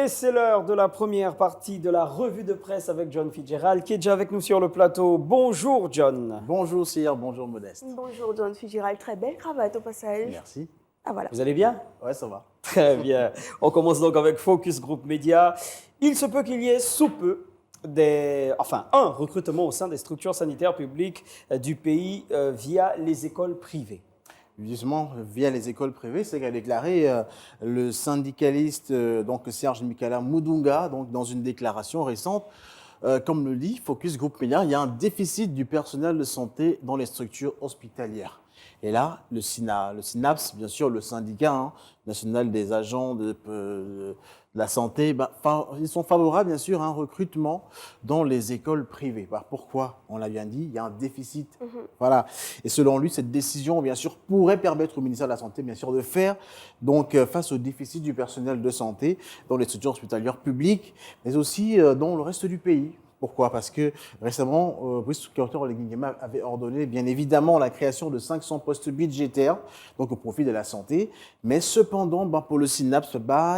Et c'est l'heure de la première partie de la revue de presse avec John Fitzgerald qui est déjà avec nous sur le plateau. Bonjour John. Bonjour Cyr, bonjour Modeste. Bonjour John Fitzgerald, très belle cravate au passage. Merci. Ah voilà. Vous allez bien? Ouais, ça va. Très bien. On commence donc avec Focus Group Media. Il se peut qu'il y ait sous peu un recrutement au sein des structures sanitaires publiques du pays via les écoles privées. Justement, via les écoles privées, c'est qu'a déclaré le syndicaliste donc Serge Mikala Mudunga donc dans une déclaration récente. Comme le dit Focus Group Media, il y a un déficit du personnel de santé dans les structures hospitalières. Et là, le SYNAPS, bien sûr, le syndicat national des agents de la santé, ils sont favorables, bien sûr, à un recrutement dans les écoles privées. Pourquoi? On l'a bien dit, il y a un déficit. Voilà. Et selon lui, cette décision, bien sûr, pourrait permettre au ministère de la Santé, bien sûr, de faire donc face au déficit du personnel de santé dans les structures hospitalières publiques, mais aussi dans le reste du pays. Pourquoi? Parce que récemment, Brice Oligui-Nguema avait ordonné bien évidemment la création de 500 postes budgétaires donc au profit de la santé. Mais cependant, pour le SYNAPS,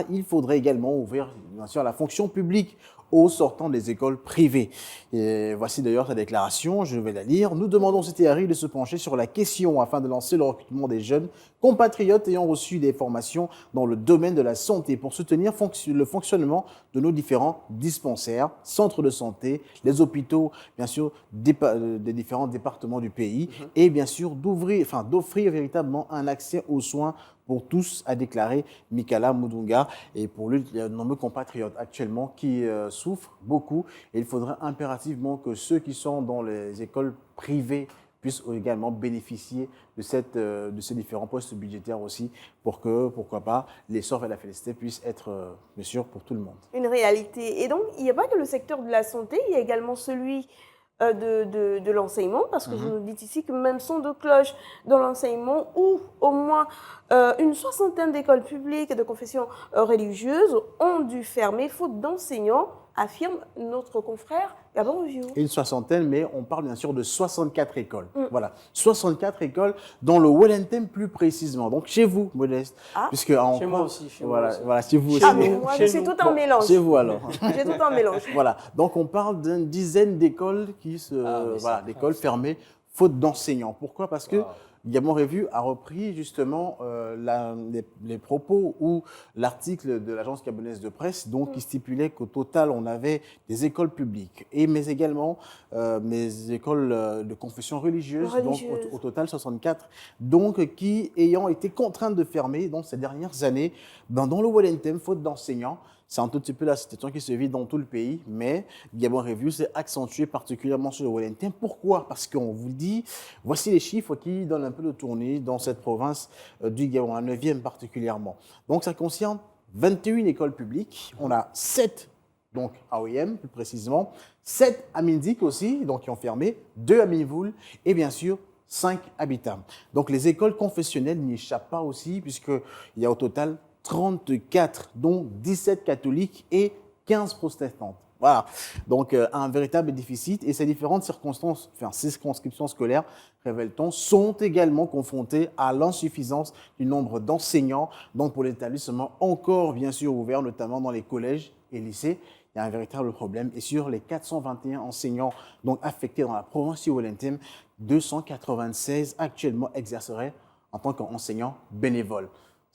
il faudrait également ouvrir bien sûr la fonction publique aux sortants des écoles privées. Et voici d'ailleurs sa déclaration, je vais la lire. Nous demandons au CTRI de se pencher sur la question afin de lancer le recrutement des jeunes compatriotes ayant reçu des formations dans le domaine de la santé pour soutenir le fonctionnement de nos différents dispensaires, centres de santé, les hôpitaux, bien sûr, des différents départements du pays et bien sûr d'offrir véritablement un accès aux soins pour tous, a déclaré Mikala Mudunga. Et pour lui, il y a de nombreux compatriotes actuellement qui souffrent beaucoup. Et il faudrait impérativement que ceux qui sont dans les écoles privées puissent également bénéficier de ces différents postes budgétaires aussi, pour que, pourquoi pas, l'essor et la félicité puissent être, bien sûr, pour tout le monde. Une réalité. Et donc, il n'y a pas que le secteur de la santé, il y a également celui de l'enseignement, parce que vous nous dites ici que même son de cloche dans l'enseignement, où au moins une soixantaine d'écoles publiques et de confessions religieuses ont dû fermer faute d'enseignants, affirme notre confrère Gabon Review. Une soixantaine, mais on parle bien sûr de 64 écoles. Voilà, 64 écoles dans le Wellington plus précisément. Donc chez vous, Modeste, puisque Chez moi aussi. Voilà, chez vous aussi. Ah, mais moi, je suis tout en mélange. Chez vous alors. J'ai tout en mélange. Voilà, donc on parle d'une dizaine d'écoles d'écoles fermées faute d'enseignants. Pourquoi? Parce que Gabon Review a repris justement les propos ou l'article de l'agence gabonaise de presse donc, qui stipulait qu'au total, on avait des écoles publiques, mais également des écoles de confession religieuse, donc au total 64, donc qui ayant été contraintes de fermer dans ces dernières années dans le Wellington, faute d'enseignants. C'est un tout petit peu la situation qui se vit dans tout le pays, mais Gabon Review s'est accentué particulièrement sur le Wellington. Pourquoi? Parce qu'on vous le dit, voici les chiffres qui donnent un peu de tournée dans cette province du Gabon, la 9e particulièrement. Donc ça concerne 21 écoles publiques, on a 7 donc à OIM plus précisément, 7 à Mindik aussi, donc qui ont fermé, 2 à Minvoul et bien sûr 5 à Bitam. Donc les écoles confessionnelles n'y échappent pas aussi, puisqu'il y a au total 34, dont 17 catholiques et 15 protestantes. Voilà, donc un véritable déficit. Et ces différentes circonscriptions scolaires, révèle-t-on, sont également confrontées à l'insuffisance du nombre d'enseignants. Donc pour l'établissement encore bien sûr ouvert, notamment dans les collèges et lycées, il y a un véritable problème. Et sur les 421 enseignants donc affectés dans la province du Wellington, 296 actuellement exerceraient en tant qu'enseignants bénévoles.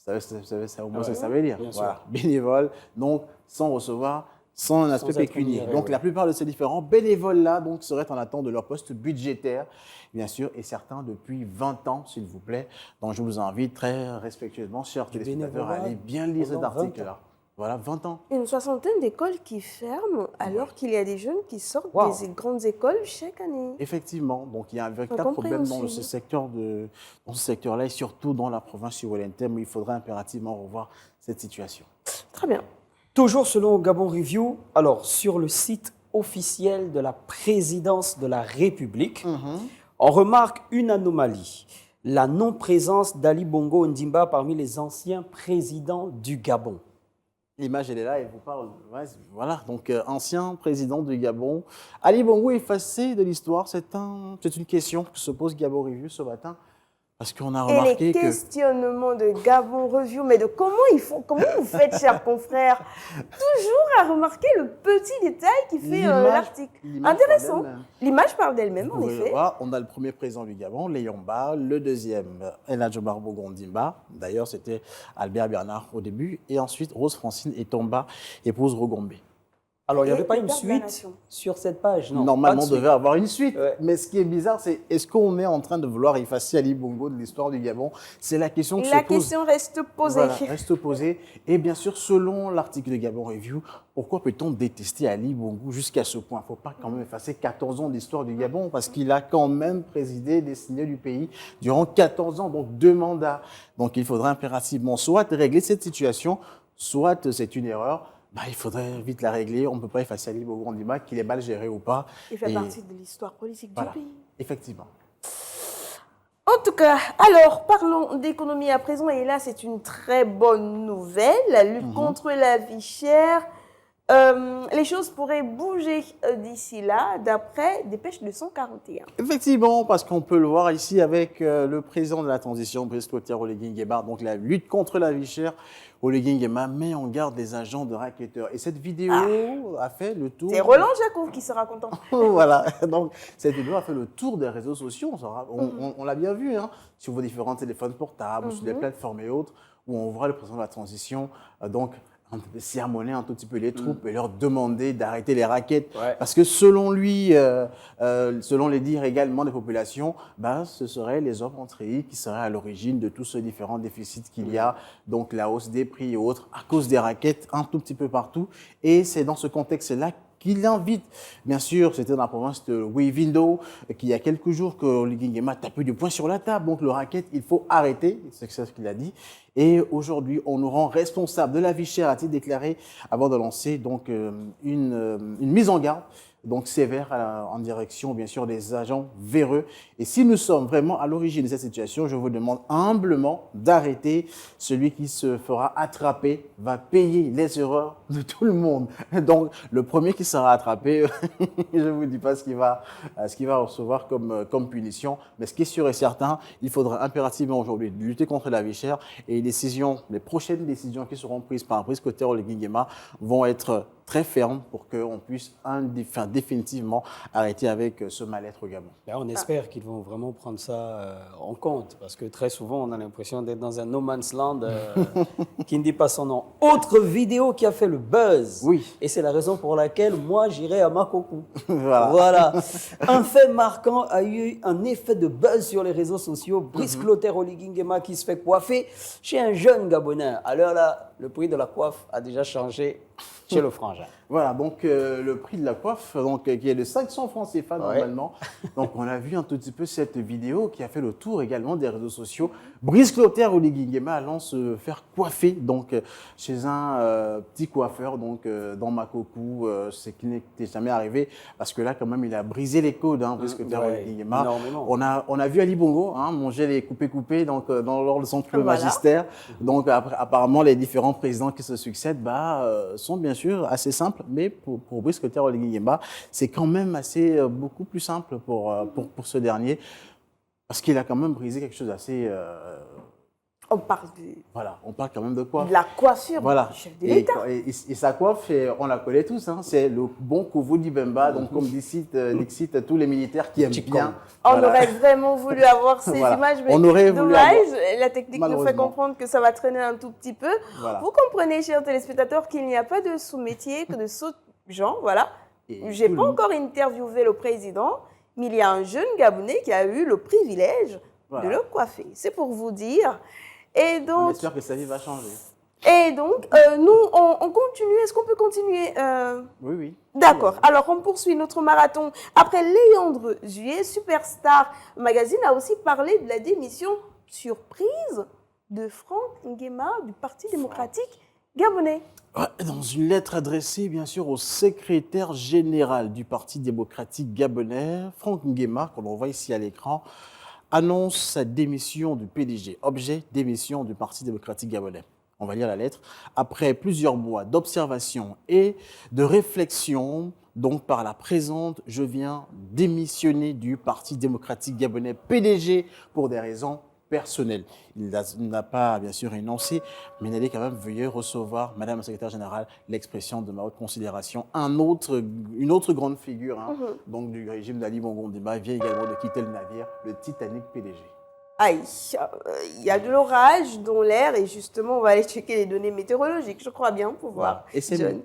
Vous savez, ça au moins ça veut dire. Voilà. Bénévoles, donc sans recevoir, sans un aspect pécuniaire. Donc la plupart de ces différents bénévoles-là donc, seraient en attente de leur poste budgétaire, bien sûr, et certains depuis 20 ans, s'il vous plaît. Donc je vous invite très respectueusement, chers téléspectateurs, à aller bien lire cet article-là. Voilà, 20 ans. Une soixantaine d'écoles qui ferment alors qu'il y a des jeunes qui sortent des grandes écoles chaque année. Effectivement, donc il y a un véritable problème dans ce secteur-là et surtout dans la province du Wellington, où il faudrait impérativement revoir cette situation. Très bien. Toujours selon Gabon Review, alors sur le site officiel de la présidence de la République, on remarque une anomalie. La non-présence d'Ali Bongo Ondimba parmi les anciens présidents du Gabon. L'image, elle est là, elle vous parle. Ouais, voilà, donc ancien président du Gabon. Ali Bongo effacé de l'histoire, c'est une question que se pose Gabon Review ce matin. Parce qu'on a Et remarqué les que... questionnements de Gabon Review, mais de comment vous faites, chers confrères, toujours à remarquer le petit détail qui fait l'article. l'image Intéressant. parle d'elle-même. L'image parle d'elle-même, Vous en pouvez le effet. voir, on a le premier président du Gabon, Léomba, le deuxième, El Hadj Omar Bongo Ondimba. D'ailleurs, c'était Albert Bernard au début. Et ensuite, Rose Francine Etomba, épouse Rogombe. Alors, il n'y Et avait pas le une père de la suite nation. sur cette page, non? Normalement, pas on de devait avoir une suite. Ouais. Mais ce qui est bizarre, c'est est-ce qu'on est en train de vouloir effacer Ali Bongo de l'histoire du Gabon? C'est la question que La se pose. question reste posée. Voilà, reste posée. Et bien sûr, selon l'article de Gabon Review, pourquoi peut-on détester Ali Bongo jusqu'à ce point? Il ne faut pas quand même effacer 14 ans d'histoire du Gabon parce qu'il a quand même présidé des signaux du pays durant 14 ans, donc 2 mandats. Donc il faudrait impérativement soit régler cette situation, soit c'est une erreur. Bah, il faudrait vite la régler. On ne peut pas effacer Ali Bongo Ondimba, qu'il est mal géré ou pas. Il fait Et partie de l'histoire politique voilà, du pays. effectivement. En tout cas, alors parlons d'économie à présent. Et là, c'est une très bonne nouvelle. La lutte contre la vie chère. Les choses pourraient bouger d'ici là, d'après Dépêche 241. Effectivement, parce qu'on peut le voir ici avec le président de la transition, Brice Clotaire Oligui Nguema, donc la lutte contre la vie chère. Oligui Nguema met en garde les agents de racketteurs. Et cette vidéo a fait le tour... C'est Roland Jacob qui sera content. Voilà, donc cette vidéo a fait le tour des réseaux sociaux. On l'a bien vu, hein, sur vos différents téléphones portables, sur des plateformes et autres, où on voit le président de la transition, donc sermonner un tout petit peu les troupes et leur demander d'arrêter les rackets. Ouais. Parce que selon lui, selon les dires également des populations, ben, ce seraient les hommes entre eux qui seraient à l'origine de tous ces différents déficits qu'il y a, donc la hausse des prix et autres, à cause des rackets un tout petit peu partout. Et c'est dans ce contexte-là qu'il invite, bien sûr, c'était dans la province de Wivindo, qu'il y a quelques jours que Oligui Nguema a tapé du poing sur la table. Donc le racket, il faut arrêter, c'est ce qu'il a dit. Et aujourd'hui, on nous rend responsable de la vie chère, a-t-il déclaré, avant de lancer donc une mise en garde, donc sévère en direction, bien sûr, des agents véreux. Et si nous sommes vraiment à l'origine de cette situation, je vous demande humblement d'arrêter. Celui qui se fera attraper va payer les erreurs de tout le monde. Donc, le premier qui sera attrapé, je ne vous dis pas ce qu'il va recevoir comme punition. Mais ce qui est sûr et certain, il faudra impérativement aujourd'hui lutter contre la vie chère. Et les prochaines décisions qui seront prises par Brice Clotaire Oligui Nguema vont être très fermes pour qu'on puisse définitivement arrêter avec ce mal-être au Gabon. Là, on espère qu'ils vont vraiment prendre ça en compte, parce que très souvent, on a l'impression d'être dans un no man's land qui ne dit pas son nom. Autre vidéo qui a fait le buzz, Oui. Et c'est la raison pour laquelle moi, j'irai à Makokou. Voilà. Un fait marquant a eu un effet de buzz sur les réseaux sociaux. Brice Clotaire Oligui Nguema qui se fait coiffer chez un jeune Gabonais. Alors là, le prix de la coiffe a déjà changé chez le frangin. Voilà, donc le prix de la coiffe, donc, qui est de 500 francs CFA normalement. Donc on a vu un tout petit peu cette vidéo qui a fait le tour également des réseaux sociaux. Brice Clotaire Oligui Nguema allant se faire coiffer donc, chez un petit coiffeur donc, dans Makokou, ce qui n'était jamais arrivé parce que là quand même il a brisé les codes, hein, Brice Clotaire Oligui Nguema. On a vu Ali Bongo manger les coupés donc, lors de son premier magistère. Donc apparemment les différents présidents qui se succèdent sont bien sûr assez simples, mais pour Brice Clotaire Oligui Nguema, c'est quand même beaucoup plus simple pour ce dernier, parce qu'il a quand même brisé quelque chose d'assez... On parle on parle quand même de coiffe. de la coiffure Voilà. du chef de l'État. Et sa coiffe, on la connaît tous, hein, c'est le bon Kouvou Bemba, donc comme dixit tous les militaires qui aiment bien. On aurait vraiment voulu avoir ces images, mais on aurait voulu la technique nous fait comprendre que ça va traîner un tout petit peu. Voilà. Vous comprenez, chers téléspectateurs, qu'il n'y a pas de sous-métier, que de sous-gens, voilà. J'ai pas encore interviewé le président, mais il y a un jeune Gabonais qui a eu le privilège de le coiffer. C'est pour vous dire. Et donc, on espère que sa vie va changer. Et donc, nous, on continue. Est-ce qu'on peut continuer Oui. D'accord. Alors, on poursuit notre marathon. Après Léandre Juillet, Superstar Magazine a aussi parlé de la démission surprise de Franck Nguema du Parti démocratique gabonais. Dans une lettre adressée, bien sûr, au secrétaire général du Parti démocratique gabonais, Franck Nguema, qu'on voit ici à l'écran, annonce sa démission du PDG. Objet, démission du Parti démocratique gabonais. On va lire la lettre. Après plusieurs mois d'observation et de réflexion, donc par la présente, je viens démissionner du Parti démocratique gabonais PDG pour des raisons personnel. Il n'a pas, bien sûr, énoncé, mais il a dit quand même, veuillez recevoir, Madame la secrétaire générale, l'expression de ma haute considération. Une autre grande figure donc du régime d'Ali Bongo Ondimba vient également de quitter le navire, le Titanic PDG. Aïe, il y a de l'orage dans l'air et justement, on va aller checker les données météorologiques, je crois bien, pour voir. Et c'est John.